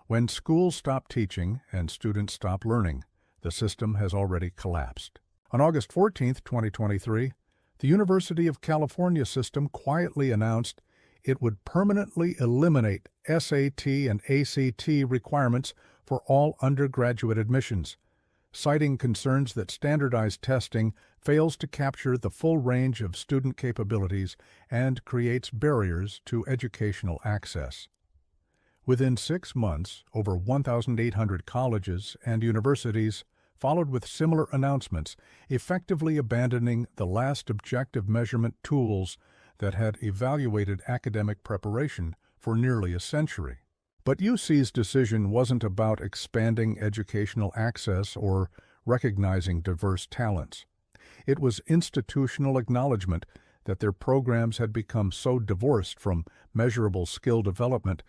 When schools stop teaching and students stop learning, the system has already collapsed. On August 14, 2023, the University of California system quietly announced it would permanently eliminate SAT and ACT requirements for all undergraduate admissions, citing concerns that standardized testing fails to capture the full range of student capabilities and creates barriers to educational access. Within 6 months, over 1,800 colleges and universities followed with similar announcements, effectively abandoning the last objective measurement tools that had evaluated academic preparation for nearly a century. But UC's decision wasn't about expanding educational access or recognizing diverse talents. It was institutional acknowledgment that their programs had become so divorced from measurable skill development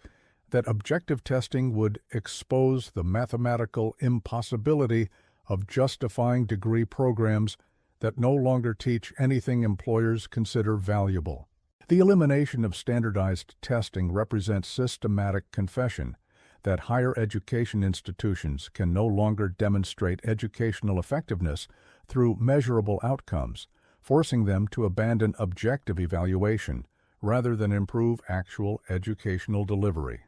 that objective testing would expose the mathematical impossibility of justifying degree programs that no longer teach anything employers consider valuable. The elimination of standardized testing represents systematic confession that higher education institutions can no longer demonstrate educational effectiveness through measurable outcomes, forcing them to abandon objective evaluation rather than improve actual educational delivery.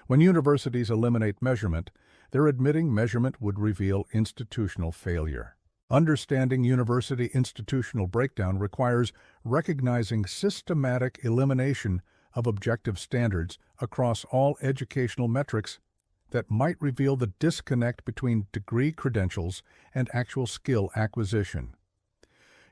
When universities eliminate measurement, they're admitting measurement would reveal institutional failure. Understanding university institutional breakdown requires recognizing systematic elimination of objective standards across all educational metrics that might reveal the disconnect between degree credentials and actual skill acquisition.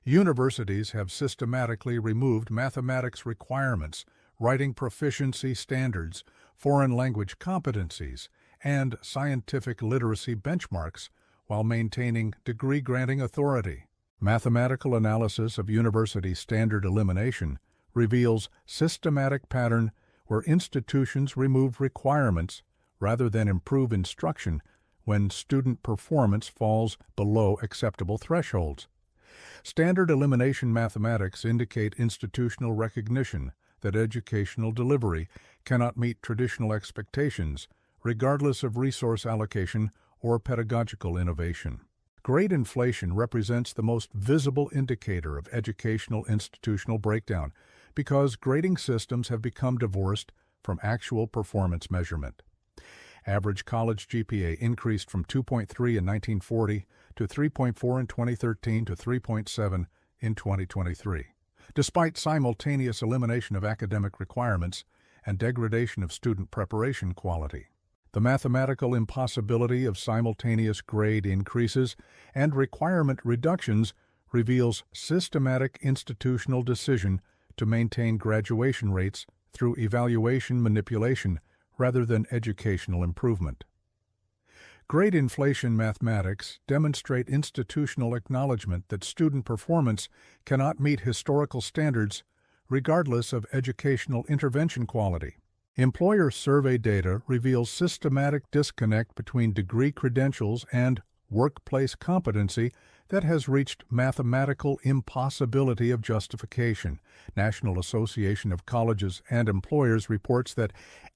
Universities have systematically removed mathematics requirements, writing proficiency standards, foreign language competencies, and scientific literacy benchmarks while maintaining degree-granting authority. Mathematical analysis of university standard elimination reveals systematic pattern where institutions remove requirements rather than improve instruction when student performance falls below acceptable thresholds. Standard elimination mathematics indicate institutional recognition that educational delivery cannot meet traditional expectations, regardless of resource allocation or pedagogical innovation. Grade inflation represents the most visible indicator of educational institutional breakdown because grading systems have become divorced from actual performance measurement. Average college GPA increased from 2.3 in 1940 to 3.4 in 2013 to 3.7 in 2023. Despite simultaneous elimination of academic requirements and degradation of student preparation quality. The mathematical impossibility of simultaneous grade increases and requirement reductions reveals systematic institutional decision to maintain graduation rates through evaluation manipulation rather than educational improvement. Grade inflation mathematics demonstrate institutional acknowledgment that student performance cannot meet historical standards regardless of educational intervention quality. Employer survey data reveals systematic disconnect between degree credentials and workplace competency that has reached mathematical impossibility of justification. National Association of Colleges and Employers reports that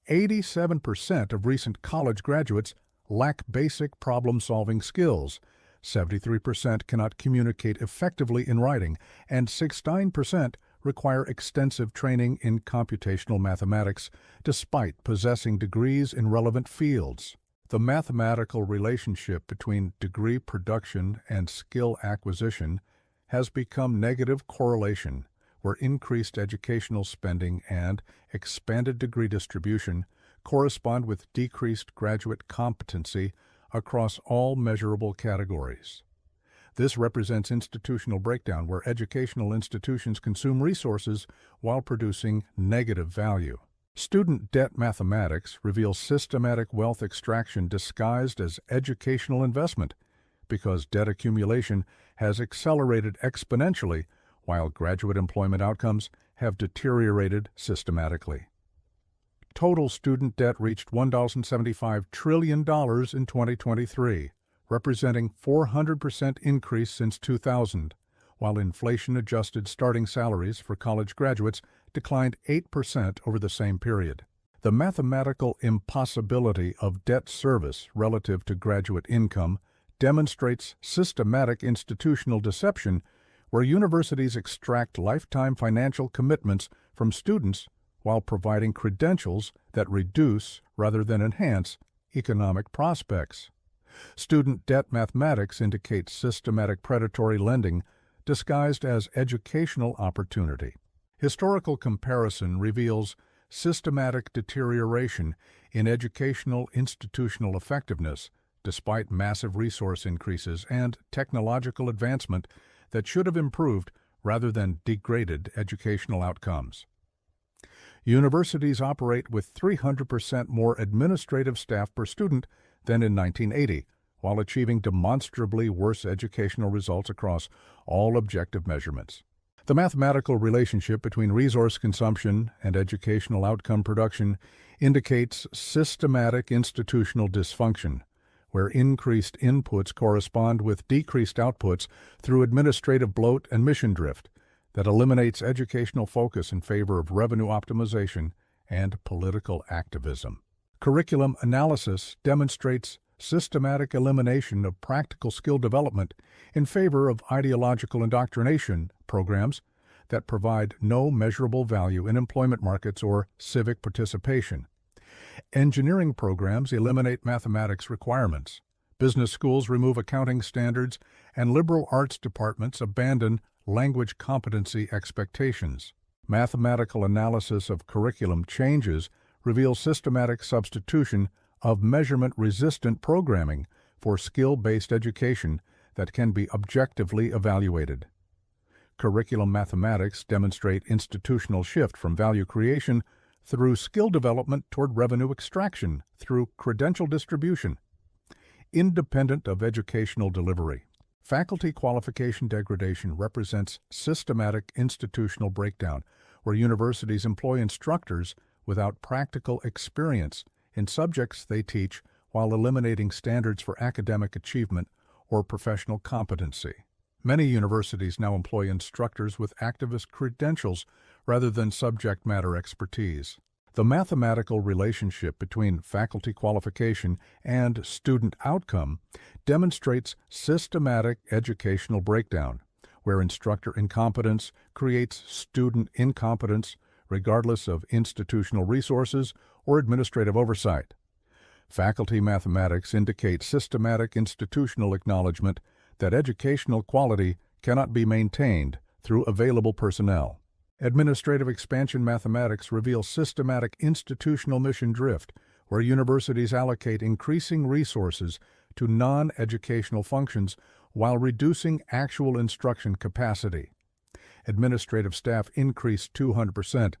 87% of recent college graduates lack basic problem-solving skills, 73% cannot communicate effectively in writing, and 69% require extensive training in computational mathematics despite possessing degrees in relevant fields. The mathematical relationship between degree production and skill acquisition has become negative correlation, where increased educational spending and expanded degree distribution correspond with decreased graduate competency across all measurable categories. This represents institutional breakdown where educational institutions consume resources while producing negative value. Student debt mathematics reveals systematic wealth extraction disguised as educational investment because debt accumulation has accelerated exponentially while graduate employment outcomes have deteriorated systematically. Total student debt reached $1.75 trillion in 2023, representing 400% increase since 2000, while inflation-adjusted starting salaries for college graduates declined 8% over the same period. The mathematical impossibility of debt service relative to graduate income demonstrates systematic institutional deception where universities extract lifetime financial commitments from students while providing credentials that reduce rather than enhance economic prospects. Student debt mathematics indicates systematic predatory lending disguised as educational opportunity. Historical comparison reveals systematic deterioration in educational institutional effectiveness despite massive resource increases and technological advancement that should have improved rather than degraded educational outcomes. Universities operate with 300% more administrative staff per student than in 1980, while achieving demonstrably worse educational results across all objective measurements. The mathematical relationship between resource consumption and educational outcome production indicates systematic institutional dysfunction, where increased inputs correspond with decreased outputs through administrative bloat and mission drift that eliminates educational focus in favor of revenue optimization and political activism. Curriculum analysis demonstrates systematic elimination of practical skill development in favor of ideological indoctrination programs that provide no measurable value in employment markets or civic participation. Engineering programs eliminate mathematics requirements. Business schools remove accounting standards, and liberal arts departments abandon language competency expectations. Mathematical analysis of curriculum changes reveals systematic substitution of measurement-resistant programming for skill-based education that can be objectively evaluated. Curriculum mathematics demonstrate institutional shift from value creation through skill development toward revenue extraction through credential distribution. Independent of educational delivery, faculty qualification degradation represents systematic institutional breakdown where universities employ instructors without practical experience in subjects they teach while eliminating standards for academic achievement or professional competency. Many universities now employ instructors with activist credentials rather than subject matter expertise. The mathematical relationship between faculty qualification and student outcome demonstrates systematic educational breakdown, where instructor incompetence creates student incompetence regardless of institutional resources or administrative oversight. Faculty mathematics indicates systematic institutional acknowledgment that educational quality cannot be maintained through available personnel. Administrative expansion mathematics reveals systematic institutional mission drift, where universities allocate increasing resources to non-educational functions while reducing actual instruction capacity. Administrative staff increased 200%,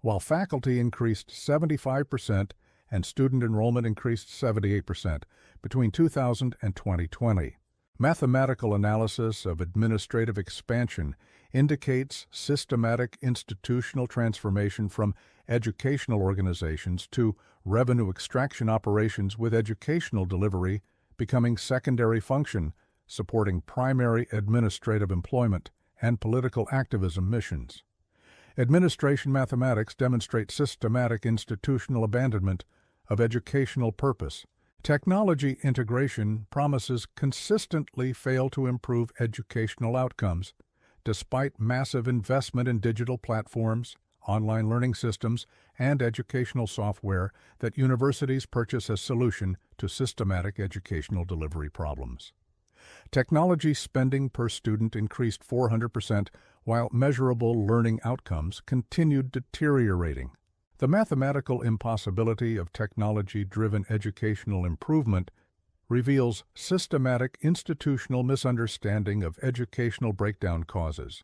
while faculty increased 75% and student enrollment increased 78% between 2000 and 2020. Mathematical analysis of administrative expansion indicates systematic institutional transformation from educational organizations to revenue extraction operations with educational delivery becoming secondary function, supporting primary administrative employment and political activism missions. Administration mathematics demonstrates systematic institutional abandonment of educational purpose. Technology integration promises consistently fail to improve educational outcomes, despite massive investment in digital platforms, online learning systems, and educational software that universities purchase as solution to systematic educational delivery problems. Technology spending per student increased 400%, while measurable learning outcomes continued deteriorating. The mathematical impossibility of technology-driven educational improvement reveals systematic institutional misunderstanding of educational breakdown causes.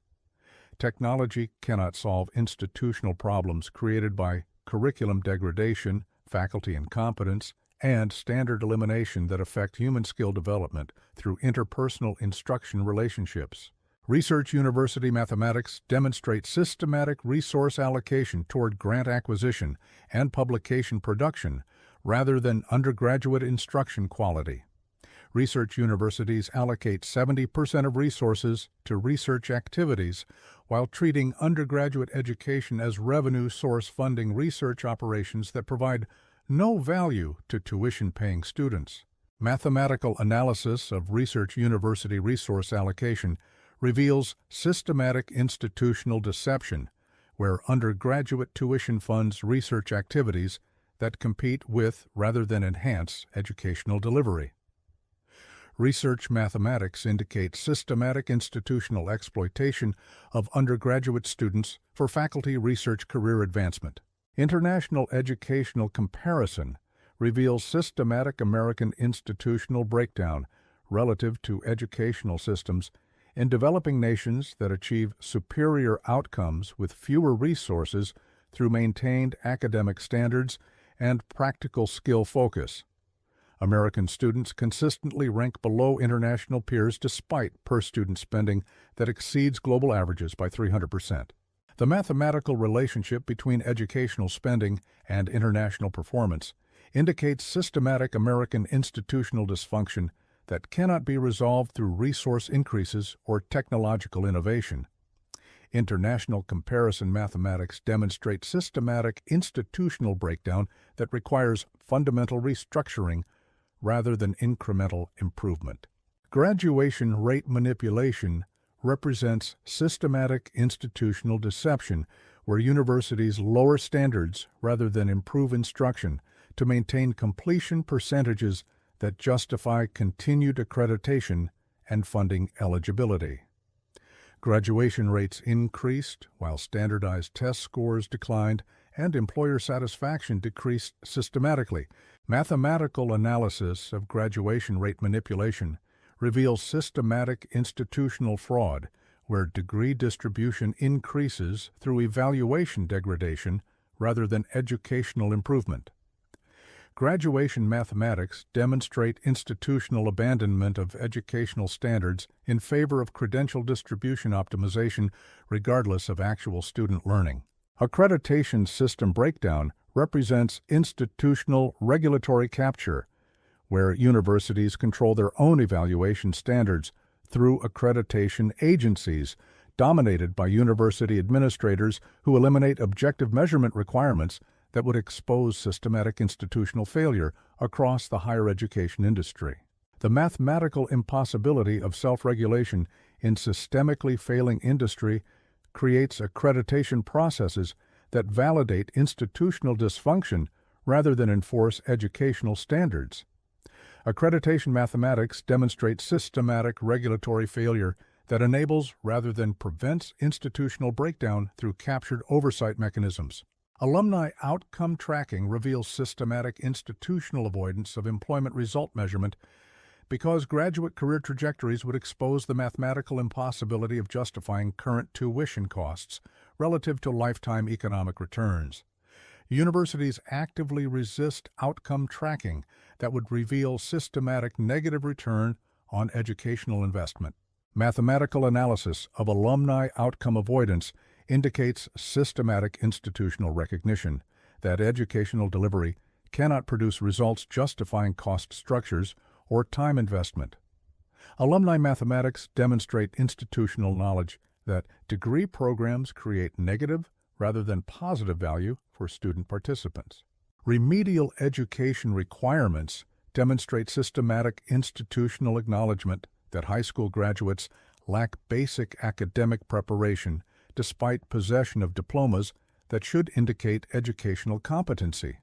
Technology cannot solve institutional problems created by curriculum degradation, faculty incompetence, and standard elimination that affect human skill development through interpersonal instruction relationships. Research University mathematics demonstrates systematic resource allocation toward grant acquisition and publication production rather than undergraduate instruction quality. Research universities allocate 70% of resources to research activities, while treating undergraduate education as revenue source funding research operations that provide no value to tuition-paying students. Mathematical analysis of research university resource allocation reveals systematic institutional deception, where undergraduate tuition funds research activities that compete with rather than enhance educational delivery. Research mathematics indicates systematic institutional exploitation of undergraduate students for faculty research career advancement. International educational comparison reveals systematic American institutional breakdown relative to educational systems in developing nations that achieve superior outcomes with fewer resources through maintained academic standards and practical skill focus. American students consistently rank below international peers despite per-student spending that exceeds global averages by 300%. The mathematical relationship between educational spending and international performance indicates systematic American institutional dysfunction that cannot be resolved through resource increases or technological innovation. International comparison mathematics demonstrates systematic institutional breakdown that requires fundamental restructuring rather than incremental improvement. Graduation rate manipulation represents systematic institutional deception where universities lower standards rather than improve instruction to maintain completion percentages that justify continued accreditation and funding eligibility. Graduation rates increased while standardized test scores declined and employer satisfaction decreased systematically. Mathematical analysis of graduation rate manipulation reveals systematic institutional fraud where degree distribution increases through evaluation degradation rather than educational improvement. Graduation mathematics demonstrate institutional abandonment of educational standards in favor of credential distribution optimization regardless of actual student learning. Accreditation system breakdown represents institutional regulatory capture, where universities control their own evaluation standards through accreditation agencies dominated by university administrators who eliminate objective measurement requirements that would expose systematic institutional failure across the higher education industry. The mathematical impossibility of self-regulation in systemically failing industry creates accreditation processes that validate institutional dysfunction rather than enforce educational standards. Accreditation mathematics demonstrates systematic regulatory failure that enables rather than prevents institutional breakdown through captured oversight mechanisms. Alumni outcome tracking reveals systematic institutional avoidance of employment result measurement because graduate career trajectories would expose the mathematical impossibility of justifying current tuition costs relative to lifetime economic returns. Universities actively resist outcome tracking that would reveal systematic negative return on educational investment. Mathematical analysis of alumni outcome avoidance indicates systematic institutional recognition that educational delivery cannot produce results justifying cost structures or time investment. Alumni mathematics demonstrate institutional knowledge that degree programs create negative rather than positive value for student participants. Remedial education requirements demonstrate systematic institutional acknowledgment that high school graduates lack basic academic preparation despite possession of diplomas that should indicate educational competency.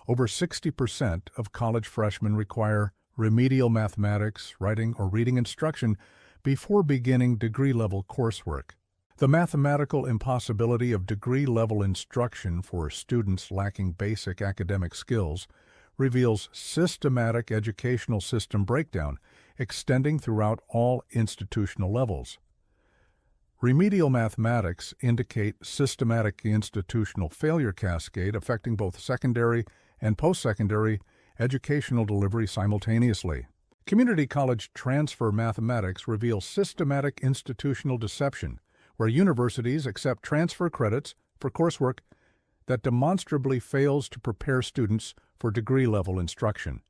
Over 60% of college freshmen require remedial mathematics, writing, or reading instruction before beginning degree-level coursework. The mathematical impossibility of degree-level instruction for students lacking basic academic skills reveals systematic educational system breakdown extending throughout all institutional levels. Remedial mathematics indicate systematic institutional failure cascade affecting both secondary and post-secondary educational delivery simultaneously. Community college transfer mathematics reveals systematic institutional deception, where universities accept transfer credits for coursework that demonstrably fails to prepare students for degree-level instruction.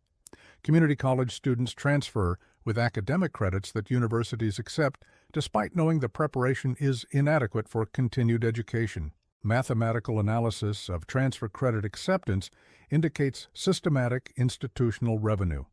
Community college students transfer with academic credits that universities accept, despite knowing the preparation is inadequate for continued education. Mathematical analysis of transfer credit acceptance indicates systematic institutional revenue.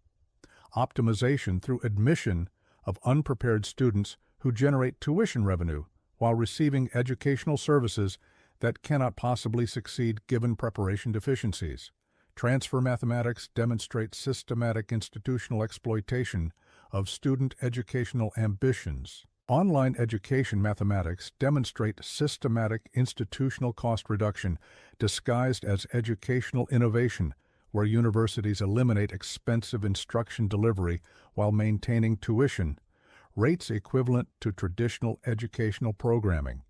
Optimization through admission of unprepared students who generate tuition revenue while receiving educational services that cannot possibly succeed given preparation deficiencies. Transfer mathematics demonstrates systematic institutional exploitation of student educational ambitions. Online education mathematics demonstrate systematic institutional cost reduction disguised as educational innovation, where universities eliminate expensive instruction delivery while maintaining tuition rates equivalent to traditional educational programming.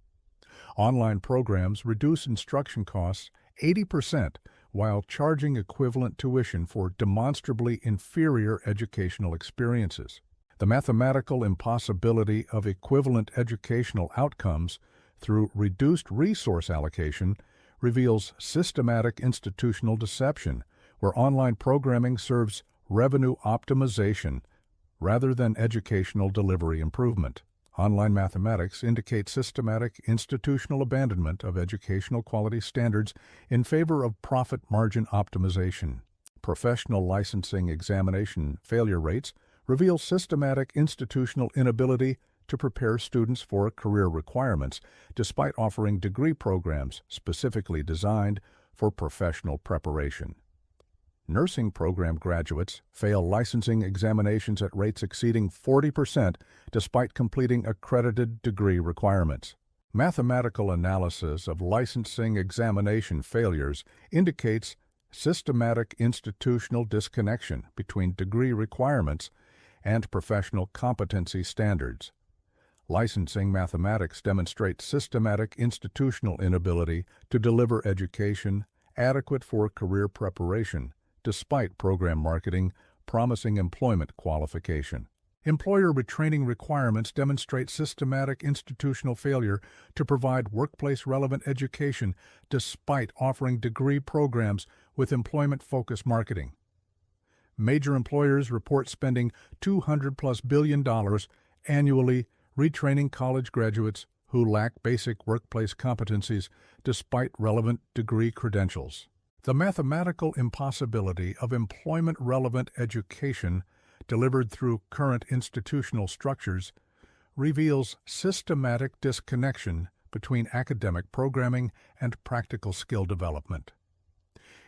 Online programs reduce instruction costs 80% while charging equivalent tuition for demonstrably inferior educational experiences. The mathematical impossibility of equivalent educational outcomes through reduced resource allocation reveals systematic institutional deception, where online programming serves revenue optimization rather than educational delivery improvement. Online mathematics indicates systematic institutional abandonment of educational quality standards in favor of profit margin optimization. Professional licensing examination failure rates reveal systematic institutional inability to prepare students for career requirements, despite offering degree programs specifically designed for professional preparation. Nursing program graduates fail licensing examinations at rates exceeding 40% despite completing accredited degree requirements. Mathematical analysis of licensing examination failures indicates systematic institutional disconnection between degree requirements and professional competency standards. Licensing mathematics demonstrates systematic institutional inability to deliver education adequate for career preparation, despite program marketing promising employment qualification. Employer retraining requirements demonstrate systematic institutional failure to provide workplace-relevant education despite offering degree programs with employment-focused marketing. Major employers report spending $200+ billion annually retraining college graduates who lack basic workplace competencies despite relevant degree credentials. The mathematical impossibility of employment-relevant education delivered through current institutional structures reveals systematic disconnection between academic programming and practical skill development.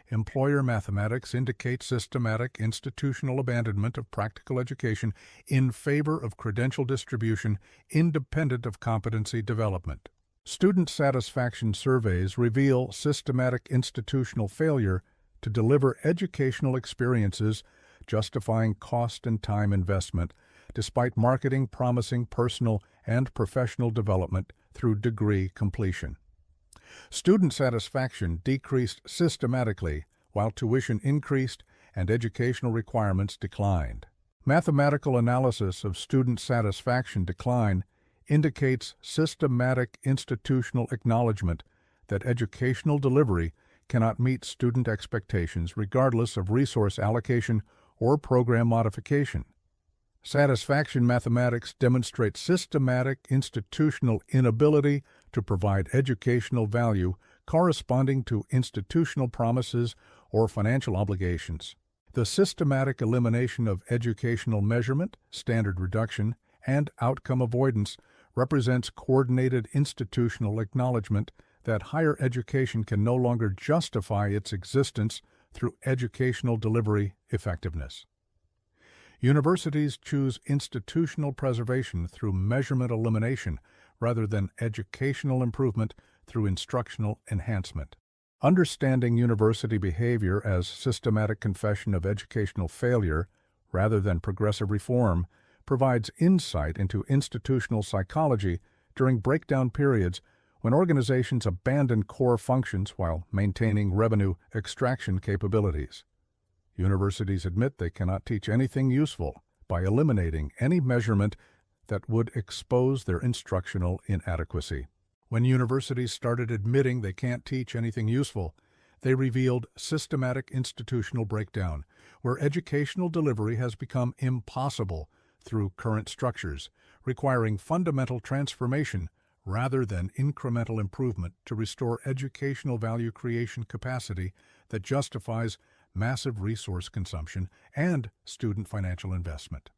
Employer mathematics indicates systematic institutional abandonment of practical education in favor of credential distribution independent of competency development. Student satisfaction surveys reveal systematic institutional failure to deliver educational experiences justifying cost and time investment, despite marketing promising personal and professional development through degree completion. Student satisfaction decreased systematically while tuition increased and educational requirements declined. Mathematical analysis of student satisfaction decline indicates systematic institutional acknowledgment that educational delivery cannot meet student expectations regardless of resource allocation or program modification. Satisfaction mathematics demonstrates systematic institutional inability to provide educational value corresponding to institutional promises or financial obligations. The systematic elimination of educational measurement, standard reduction, and outcome avoidance represents coordinated institutional acknowledgment that higher education can no longer justify its existence through educational delivery effectiveness. Universities choose institutional preservation through measurement elimination rather than educational improvement through instructional enhancement. Understanding university behavior as systematic confession of educational failure rather than progressive reform provides insight into institutional psychology during breakdown periods when organizations abandon core functions while maintaining revenue extraction capabilities. Universities admit they cannot teach anything useful by eliminating any measurement that would expose their instructional inadequacy. When universities started admitting they can't teach anything useful, They revealed systematic institutional breakdown, where educational delivery has become impossible through current structures, requiring fundamental transformation rather than incremental improvement to restore educational value creation capacity that justifies massive resource consumption and student financial investment.